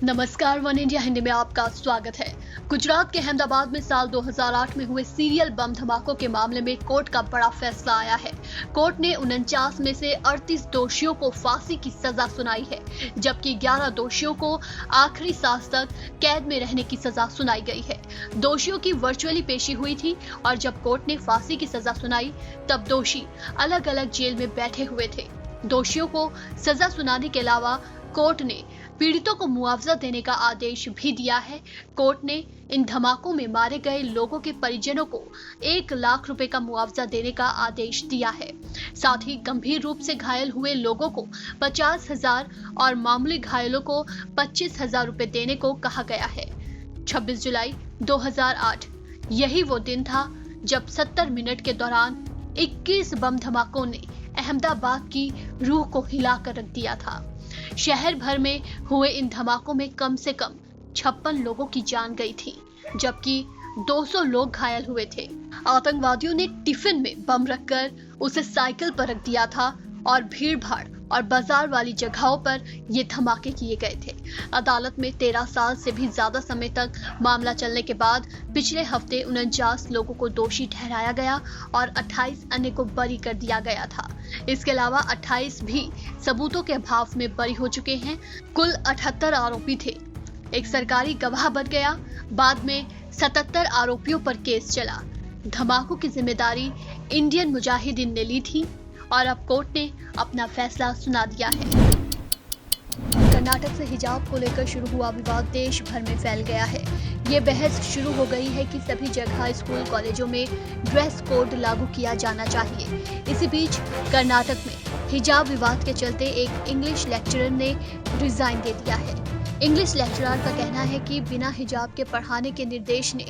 नमस्कार, one India Hindi में आपका स्वागत है। गुजरात के अहमदाबाद में साल 2008 में हुए सीरियल बम धमाकों के मामले में कोर्ट का बड़ा फैसला आया है। कोर्ट ने 49 में से 38 दोषियों को फांसी की सजा सुनाई है, जबकि 11 दोषियों को आखिरी सांस तक कैद में रहने की सजा सुनाई गई है। दोषियों की वर्चुअली पेशी हुई थी और जब कोर्ट ने फांसी की सजा सुनाई तब दोषी अलग अलग जेल में बैठे हुए थे। दोषियों को सजा सुनाने के अलावा कोर्ट ने पीड़ितों को मुआवजा देने का आदेश भी दिया है। कोर्ट ने इन धमाकों में मारे गए लोगों के परिजनों को 1 लाख रुपए का मुआवजा देने का आदेश दिया है। साथ ही गंभीर रूप से घायल हुए लोगों को 50,000 और मामूली घायलों को 25,000 रुपए देने को कहा गया है। 26 जुलाई 2008 यही वो दिन था जब 70 मिनट के दौरान 21 बम धमाकों ने अहमदाबाद की रूह को हिलाकर रख दिया था। शहर भर में हुए इन धमाकों में कम से कम 56 लोगों की जान गई थी, जबकि 200 लोग घायल हुए थे। आतंकवादियों ने टिफिन में बम रखकर उसे साइकिल पर रख दिया था और भीड़-भाड़ और बाजार वाली जगहों पर ये धमाके किए गए थे। अदालत में 13 साल से भी ज्यादा समय तक मामला चलने के बाद पिछले हफ्ते 49 लोगों को दोषी ठहराया गया और 28 अन्य को बरी कर दिया गया था। इसके अलावा 28 भी सबूतों के अभाव में बरी हो चुके हैं। कुल 78 आरोपी थे। एक सरकारी गवाह बन गया। बाद में 77 आरोपियों पर केस चला। धमाकों की जिम्मेदारी इंडियन मुजाहिदीन ने ली थी और अब कोर्ट ने अपना फैसला सुना दिया है। कर्नाटक से हिजाब को लेकर शुरू हुआ विवाद देश भर में फैल गया है। ये बहस शुरू हो गई है कि सभी जगह स्कूल कॉलेजों में ड्रेस कोड लागू किया जाना चाहिए। इसी बीच कर्नाटक में हिजाब विवाद के चलते एक इंग्लिश लेक्चरर ने रिजाइन दे दिया है। इंग्लिश लेक्चरर का कहना है कि बिना हिजाब के पढ़ाने के निर्देश ने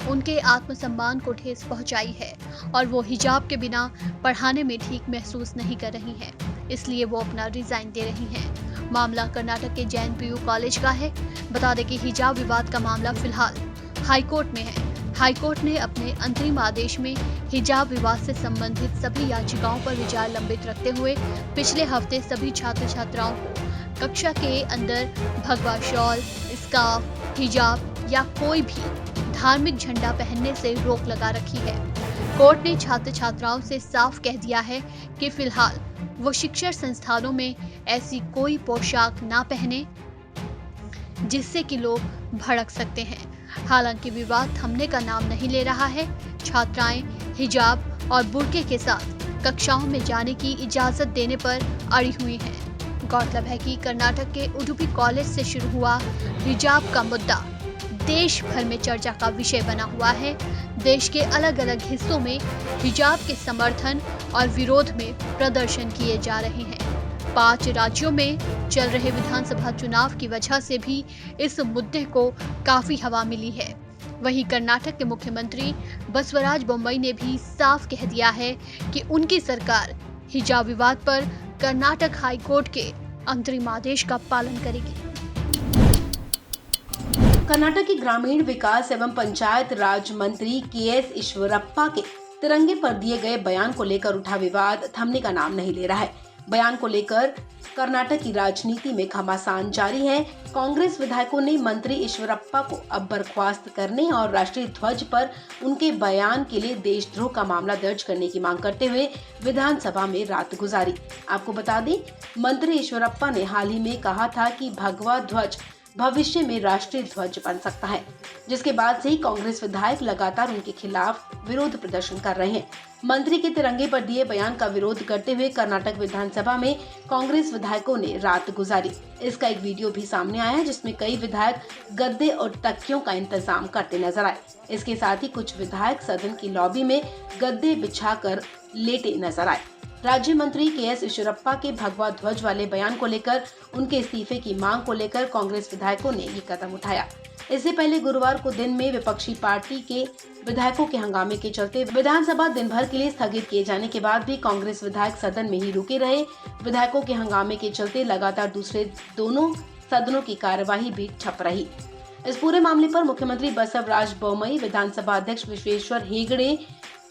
उनके आत्मसम्मान को ठेस पहुंचाई है और वो हिजाब के बिना पढ़ाने में ठीक महसूस नहीं कर रही हैं, इसलिए वो अपना रिजाइन दे रही हैं। मामला कर्नाटक के जैन पीयू कॉलेज का है। बता दें कि हिजाब विवाद का मामला फिलहाल हाईकोर्ट में है। हाईकोर्ट ने अपने अंतरिम आदेश में हिजाब विवाद से संबंधित सभी याचिकाओं पर विचार लंबित रखते हुए पिछले हफ्ते सभी छात्र छात्राओं को कक्षा के अंदर भगवा शॉल, स्कार्फ, हिजाब या कोई भी धार्मिक झंडा पहनने से रोक लगा रखी है। कोर्ट ने छात्र छात्राओं से साफ कह दिया है कि फिलहाल वो शिक्षण संस्थानों में ऐसी कोई पोशाक ना पहने जिससे कि लोग भड़क सकते हैं। हालांकि विवाद थमने का नाम नहीं ले रहा है। छात्राएं हिजाब और बुर्के के साथ कक्षाओं में जाने की इजाजत देने पर अड़ी हुई हैं। गौरतलब है कि कर्नाटक के उडुपी कॉलेज से शुरू हुआ हिजाब का मुद्दा देश भर में चर्चा का विषय बना हुआ है। देश के अलग अलग हिस्सों में हिजाब के समर्थन और विरोध में प्रदर्शन किए जा रहे हैं। 5 राज्यों में चल रहे विधानसभा चुनाव की वजह से भी इस मुद्दे को काफी हवा मिली है। वहीं कर्नाटक के मुख्यमंत्री बसवराज बोम्मई ने भी साफ कह दिया है कि उनकी सरकार हिजाब विवाद पर कर्नाटक हाई कोर्ट के अंतरिम आदेश का पालन करेगी। कर्नाटक के ग्रामीण विकास एवं पंचायत राज मंत्री के.एस. ईश्वरप्पा के तिरंगे पर दिए गए बयान को लेकर उठा विवाद थमने का नाम नहीं ले रहा है। बयान को लेकर कर्नाटक की राजनीति में घमासान जारी है। कांग्रेस विधायकों ने मंत्री ईश्वरप्पा को अब बर्खास्त करने और राष्ट्रीय ध्वज पर उनके बयान के लिए देशद्रोह का मामला दर्ज करने की मांग करते हुए विधानसभा में रात गुजारी। आपको बता दें, मंत्री ईश्वरप्पा ने हाल ही में कहा था कि भगवा ध्वज भविष्य में राष्ट्रीय ध्वज बन सकता है, जिसके बाद से ही कांग्रेस विधायक लगातार उनके खिलाफ विरोध प्रदर्शन कर रहे हैं। मंत्री के तिरंगे पर दिए बयान का विरोध करते हुए कर्नाटक विधानसभा में कांग्रेस विधायकों ने रात गुजारी। इसका एक वीडियो भी सामने आया जिसमें कई विधायक गद्दे और तकियों का इंतजाम करते नजर आए। इसके साथ ही कुछ विधायक सदन की लॉबी में गद्दे बिछाकर लेटे नजर आए। राज्य मंत्री के.एस. ईश्वरप्पा के भगवा ध्वज वाले बयान को लेकर उनके इस्तीफे की मांग को लेकर कांग्रेस विधायकों ने ये कदम उठाया। इससे पहले गुरुवार को दिन में विपक्षी पार्टी के विधायकों के हंगामे के चलते विधानसभा दिन भर के लिए स्थगित किए जाने के बाद भी कांग्रेस विधायक सदन में ही रुके रहे। विधायकों के हंगामे के चलते लगातार दूसरे दोनों सदनों की कार्यवाही भी ठप रही। इस पूरे मामले पर मुख्यमंत्री बसवराज बोम्मई, विधानसभा अध्यक्ष विश्वेश्वर हेगड़े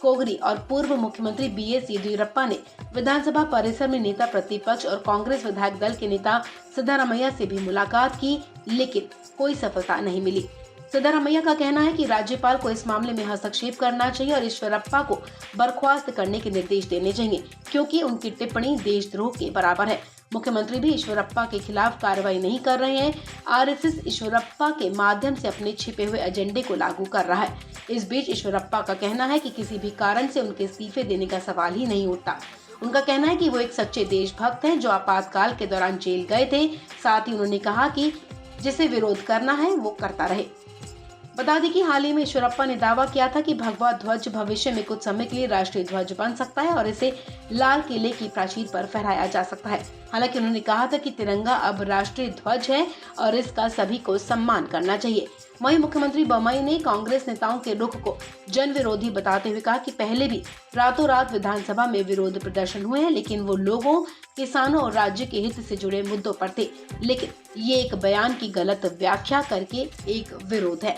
कोगरी और पूर्व मुख्यमंत्री बी.एस. येदियुरप्पा ने विधानसभा परिसर में नेता प्रतिपक्ष और कांग्रेस विधायक दल के नेता सिद्धारमैया से भी मुलाकात की। लेकिन कोई सफलता नहीं मिली। सिद्धरामैया का कहना है कि राज्यपाल को इस मामले में हस्तक्षेप करना चाहिए और ईश्वरप्पा को बर्खास्त करने के निर्देश देने चाहिए, क्योंकि उनकी टिप्पणी देशद्रोह के बराबर है। मुख्यमंत्री भी ईश्वरप्पा के खिलाफ कार्रवाई नहीं कर रहे हैं। आरएसएस ईश्वरप्पा के माध्यम से अपने छिपे हुए एजेंडे को लागू कर रहा है। इस बीच ईश्वरप्पा का कहना है कि किसी भी कारण से उनके इस्तीफे देने का सवाल ही नहीं उठता। उनका कहना है कि वो एक सच्चे देशभक्त हैं जो आपातकाल के दौरान जेल गए थे। साथ ही उन्होंने कहा कि जिसे विरोध करना है वो करता रहे। बता दें कि हाल ही में ईश्वरप्पा ने दावा किया था कि भगवा ध्वज भविष्य में कुछ समय के लिए राष्ट्रीय ध्वज बन सकता है और इसे लाल किले की प्राचीर पर फहराया जा सकता है। हालांकि उन्होंने कहा था कि तिरंगा अब राष्ट्रीय ध्वज है और इसका सभी को सम्मान करना चाहिए। वहीं मुख्यमंत्री बोम्मई ने कांग्रेस नेताओं के रुख को जन विरोधी बताते हुए कहा कि पहले भी रातों रात विधानसभा में विरोध प्रदर्शन हुए हैं, लेकिन वो लोगों, किसानों और राज्य के हित से जुड़े मुद्दों पर थे। लेकिन ये एक बयान की गलत व्याख्या करके एक विरोध है।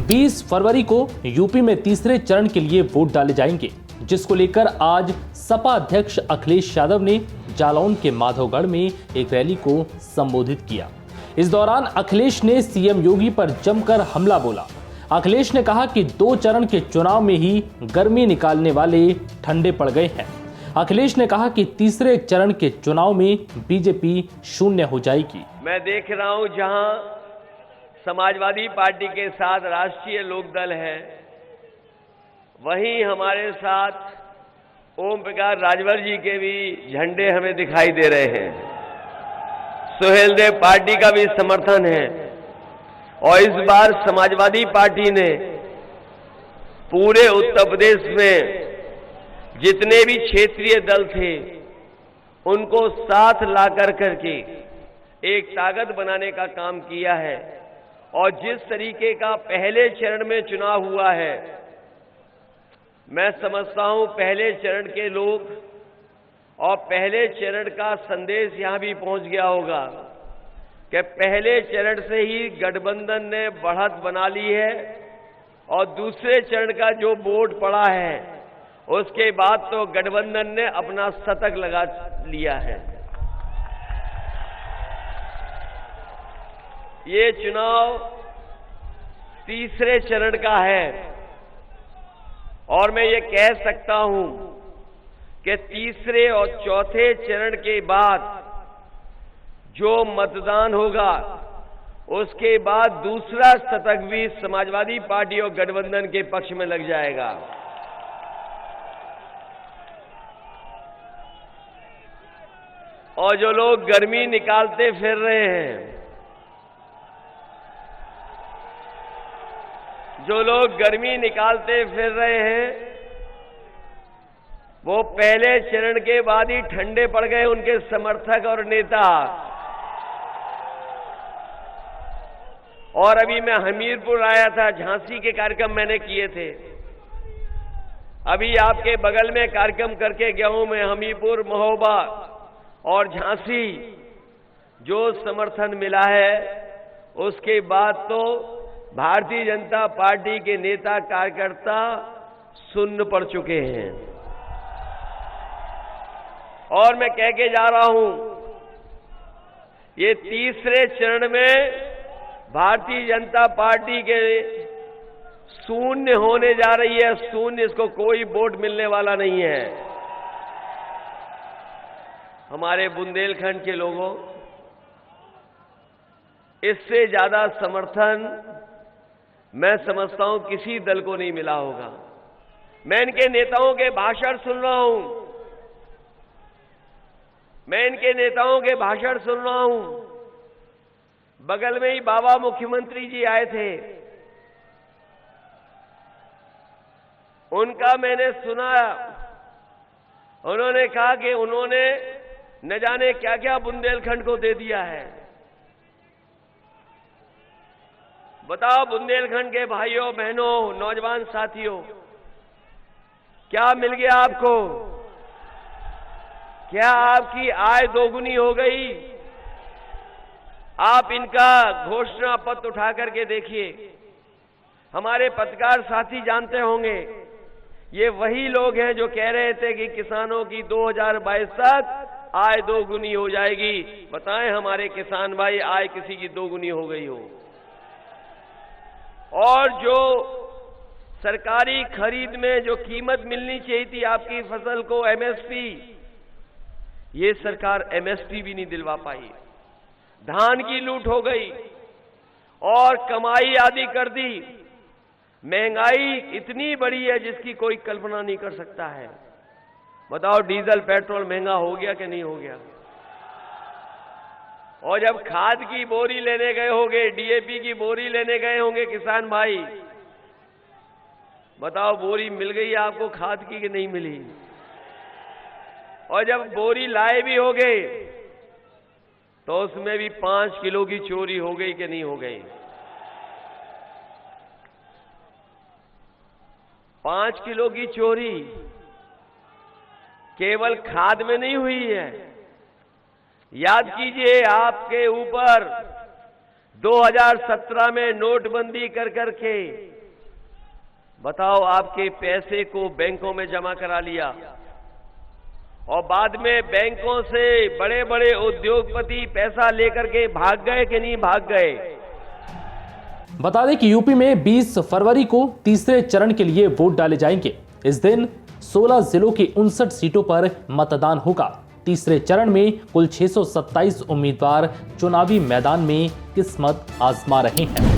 20 फरवरी को यूपी में तीसरे चरण के लिए वोट डाले जाएंगे, जिसको लेकर आज सपा अध्यक्ष अखिलेश यादव ने जालौन के माधवगढ़ में एक रैली को संबोधित किया। इस दौरान अखिलेश ने सीएम योगी पर जमकर हमला बोला। अखिलेश ने कहा कि 2 चरण के चुनाव में ही गर्मी निकालने वाले ठंडे पड़ गए हैं। अखिलेश ने कहा कि तीसरे चरण के चुनाव में बीजेपी शून्य हो जाएगी। मैं देख रहा हूं जहां समाजवादी पार्टी के साथ राष्ट्रीय लोकदल है, वहीं हमारे साथ ओम प्रकाश राजभर जी के भी झंडे हमें दिखाई दे रहे हैं। सुहेलदेव पार्टी का भी समर्थन है और इस बार समाजवादी पार्टी ने पूरे उत्तर प्रदेश में जितने भी क्षेत्रीय दल थे उनको साथ ला करके एक ताकत बनाने का काम किया है। और जिस तरीके का पहले चरण में चुनाव हुआ है, मैं समझता हूं पहले चरण के लोग और पहले चरण का संदेश यहां भी पहुंच गया होगा कि पहले चरण से ही गठबंधन ने बढ़त बना ली है और दूसरे चरण का जो वोट पड़ा है उसके बाद तो गठबंधन ने अपना शतक लगा लिया है। ये चुनाव तीसरे चरण का है और मैं ये कह सकता हूं कि तीसरे और चौथे चरण के बाद जो मतदान होगा उसके बाद दूसरा शतक भी समाजवादी पार्टी और गठबंधन के पक्ष में लग जाएगा। और जो लोग गर्मी निकालते फिर रहे हैं, जो लोग गर्मी निकालते फिर रहे हैं, वो पहले चरण के बाद ही ठंडे पड़ गए। उनके समर्थक और नेता। और अभी मैं हमीरपुर आया था, झांसी के कार्यक्रम मैंने किए थे। अभी आपके बगल में कार्यक्रम करके गया हूं मैं, हमीरपुर, महोबा और झांसी। जो समर्थन मिला है उसके बाद तो भारतीय जनता पार्टी के नेता कार्यकर्ता सुन्न पड़ चुके हैं। और मैं कह के जा रहा हूं, ये तीसरे चरण में भारतीय जनता पार्टी के शून्य होने जा रही है। शून्य, इसको कोई वोट मिलने वाला नहीं है। हमारे बुंदेलखंड के लोगों, इससे ज्यादा समर्थन मैं समझता हूं किसी दल को नहीं मिला होगा। मैं इनके नेताओं के भाषण सुन रहा हूं, मैं इनके नेताओं के भाषण सुन रहा हूं। बगल में ही बाबा मुख्यमंत्री जी आए थे, उनका मैंने सुना। उन्होंने कहा कि उन्होंने न जाने क्या क्या बुंदेलखंड को दे दिया है। बताओ बुंदेलखंड के भाइयों बहनों, नौजवान साथियों, क्या मिल गया आपको? क्या आपकी आय दोगुनी हो गई? आप इनका घोषणा पत्र उठा करके देखिए। हमारे पत्रकार साथी जानते होंगे, ये वही लोग हैं जो कह रहे थे कि किसानों की 2022 तक आय दोगुनी हो जाएगी। बताएं हमारे किसान भाई, आय किसी की दोगुनी हो गई हो? और जो सरकारी खरीद में जो कीमत मिलनी चाहिए थी आपकी फसल को, एमएसपी, ये सरकार एमएसपी भी नहीं दिलवा पाई। धान की लूट हो गई और कमाई आधी कर दी। महंगाई इतनी बड़ी है जिसकी कोई कल्पना नहीं कर सकता है। बताओ, डीजल पेट्रोल महंगा हो गया कि नहीं हो गया? और जब खाद की बोरी लेने गए होंगे, डीएपी की बोरी लेने गए होंगे किसान भाई, बताओ बोरी मिल गई आपको खाद की कि नहीं मिली? और जब बोरी लाए भी हो गए तो उसमें भी 5 किलो की चोरी हो गई कि नहीं हो गई? 5 किलो की चोरी केवल खाद में नहीं हुई है। याद कीजिए, आपके ऊपर 2017 में नोटबंदी कर करके बताओ आपके पैसे को बैंकों में जमा करा लिया और बाद में बैंकों से बड़े बड़े उद्योगपति पैसा लेकर के भाग गए कि नहीं भाग गए? बता दें कि यूपी में 20 फरवरी को तीसरे चरण के लिए वोट डाले जाएंगे। इस दिन 16 जिलों की 59 सीटों पर मतदान होगा। तीसरे चरण में कुल 627 उम्मीदवार चुनावी मैदान में किस्मत आजमा रहे हैं।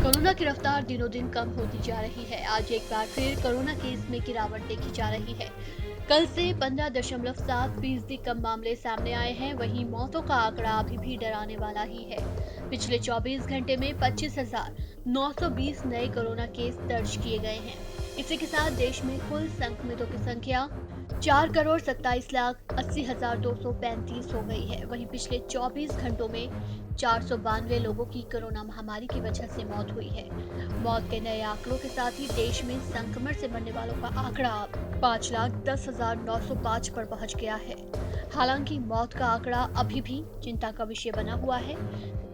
कोरोना की रफ्तार दिनों दिन कम होती जा रही है। आज एक बार फिर कोरोना केस में गिरावट देखी जा रही है। कल से 15.7% कम मामले सामने आए हैं। वहीं मौतों का आंकड़ा अभी भी डराने वाला ही है। पिछले 24 घंटे में 25,920 नए कोरोना केस दर्ज किए गए हैं। इसी के साथ देश में कुल संक्रमितों की संख्या 4,27,80,235 हो गई है। वहीं पिछले 24 घंटों में 492 लोगों की कोरोना महामारी की वजह से मौत हुई है। मौत के नए आंकड़ों के साथ ही देश में संक्रमण से मरने वालों का आंकड़ा 5,10,905 पर पहुंच गया है। हालांकि मौत का आंकड़ा अभी भी चिंता का विषय बना हुआ है,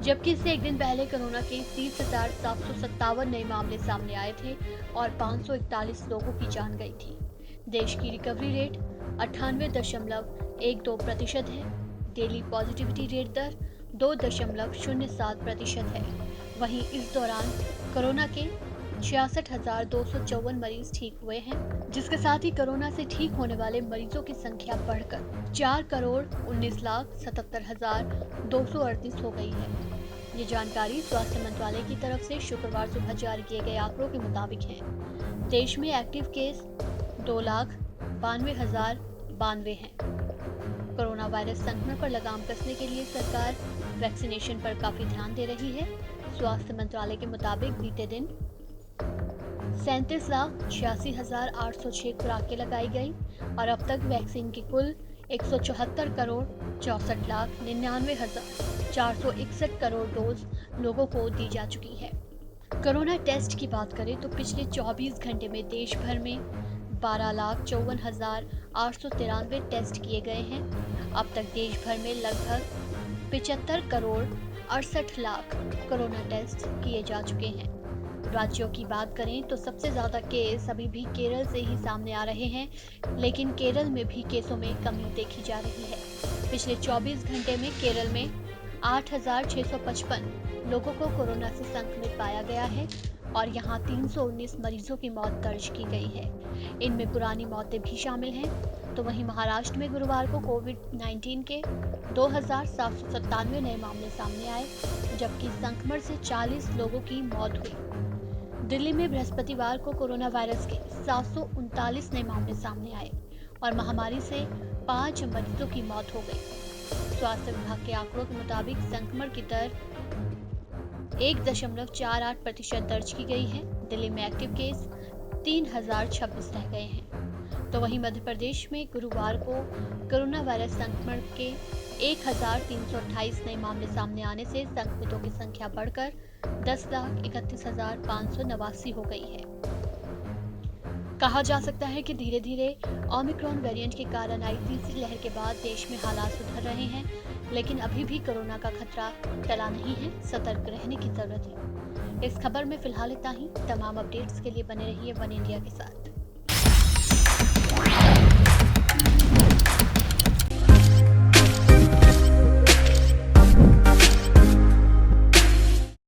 जबकि इससे एक दिन पहले कोरोना के 30,757 नए मामले सामने आए थे और 541 लोगों की जान गई थी। देश की रिकवरी रेट 98.12% है। डेली पॉजिटिविटी रेट दर 2.07% है। वहीं इस दौरान कोरोना के 66,254 मरीज ठीक हुए हैं, जिसके साथ ही कोरोना से ठीक होने वाले मरीजों की संख्या बढ़कर 4,19,77,238 हो गई है। ये जानकारी स्वास्थ्य मंत्रालय की तरफ से शुक्रवार सुबह जारी किए गए आंकड़ों के मुताबिक है। देश में एक्टिव केस 2,92,092 हैं। कोरोना वायरस संक्रमण पर लगाम कसने के लिए सरकार वैक्सीनेशन पर काफी ध्यान दे रही है। स्वास्थ्य मंत्रालय के मुताबिक बीते दिन 37,86,806 खुराकें लगाई गई और अब तक वैक्सीन की कुल 174,64,99,461 करोड़ डोज लोगों को दी जा चुकी है। कोरोना टेस्ट की बात करें तो पिछले 24 घंटे में देश भर में 12,54,893 टेस्ट किए गए हैं। अब तक देश भर में लगभग 75,68,00,000 कोरोना टेस्ट किए जा चुके हैं। राज्यों की बात करें तो सबसे ज़्यादा केस अभी भी केरल से ही सामने आ रहे हैं, लेकिन केरल में भी केसों में कमी देखी जा रही है। पिछले 24 घंटे में केरल में 8,655 लोगों को कोरोना से संक्रमित पाया गया है और यहां 319 मरीजों की मौत दर्ज की गई है। इनमें पुरानी मौतें भी शामिल हैं। तो वहीं महाराष्ट्र में गुरुवार को कोविड-19 के 2,797 नए मामले सामने आए, जबकि संक्रमण से 40 लोगों की मौत हुई। दिल्ली में बृहस्पतिवार को कोरोना वायरस के 739 नए मामले सामने आए और महामारी से 5 मरीजों की मौत हो गई। स्वास्थ्य विभाग के आंकड़ों के मुताबिक संक्रमण की दर 1.48% दर्ज की गई है। दिल्ली में एक्टिव केस 3,026 रह गए हैं। तो वहीं मध्य प्रदेश में गुरुवार को कोरोना वायरस संक्रमण के 1,328 नए मामले सामने आने से संक्रमितों की संख्या बढ़कर 10,31,589 हो गई है। कहा जा सकता है कि धीरे धीरे ओमिक्रॉन वेरिएंट के कारण आई तीसरी लहर के बाद देश में हालात सुधर रहे हैं, लेकिन अभी भी कोरोना का खतरा टला नहीं है। सतर्क रहने की जरूरत है। इस खबर में फिलहाल इतना ही। तमाम अपडेट्स के लिए बने रहिए वन इंडिया के साथ।